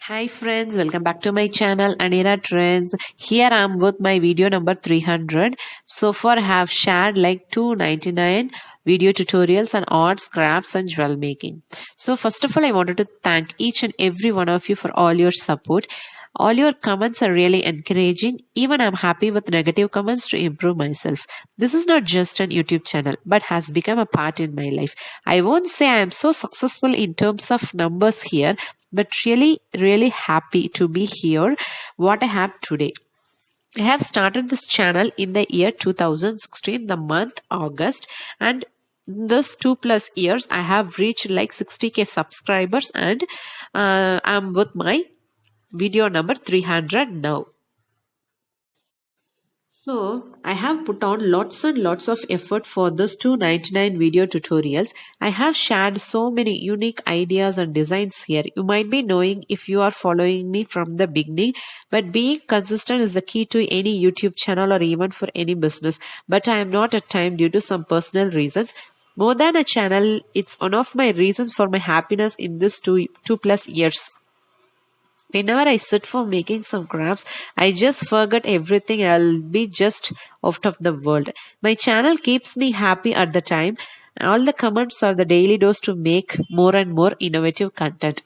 Hi friends, welcome back to my channel Aniratrendz. Here I am with my video number 300. So far I have shared like 299 video tutorials on arts, crafts and jewel making. So first of all I wanted to thank each and every one of you for all your support. All your comments are really encouraging. Even I'm happy with negative comments to improve myself. This is not just an YouTube channel, but has become a part in my life. I won't say I am so successful in terms of numbers here, but really happy to be here what I have today. I have started this channel in the year 2016, the month August, and in this 2+ years I have reached like 60k subscribers, and I'm with my video number 300 now. So I have put on lots and lots of effort for this 299 video tutorials. I have shared so many unique ideas and designs here. You might be knowing if you are following me from the beginning, but being consistent is the key to any YouTube channel or even for any business. But I am not at time due to some personal reasons. More than a channel, it's one of my reasons for my happiness in this two plus years. Whenever I sit for making some crafts, I just forget everything. I'll be just out of the world. My channel keeps me happy at the time. All the comments are the daily dose to make more and more innovative content.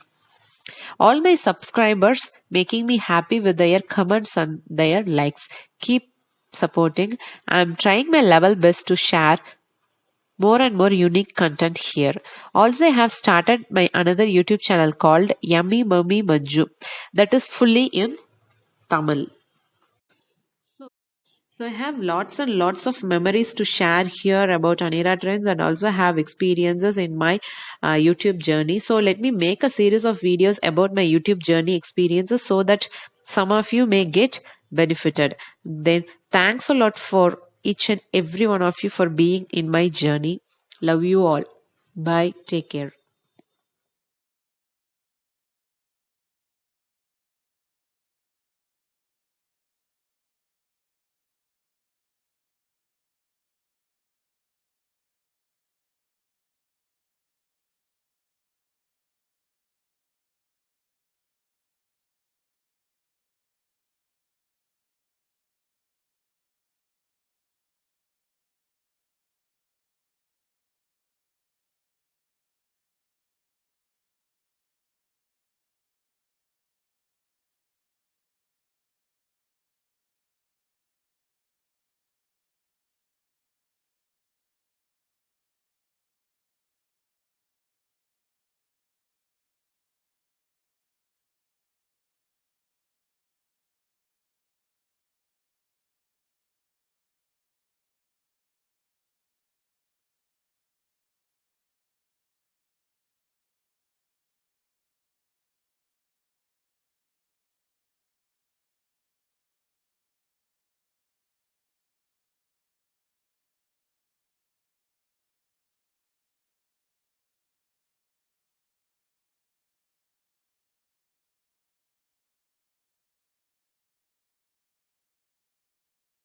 All my subscribers making me happy with their comments and their likes. Keep supporting. I'm trying my level best to share more and more unique content here. Also, I have started my another YouTube channel called Yummy Mummy Manju that is fully in Tamil. So I have lots and lots of memories to share here about Aniratrendz, and also have experiences in my YouTube journey. So let me make a series of videos about my YouTube journey experiences so that some of you may get benefited. Then thanks a lot for each and every one of you for being in my journey. Love you all. Bye. Take care.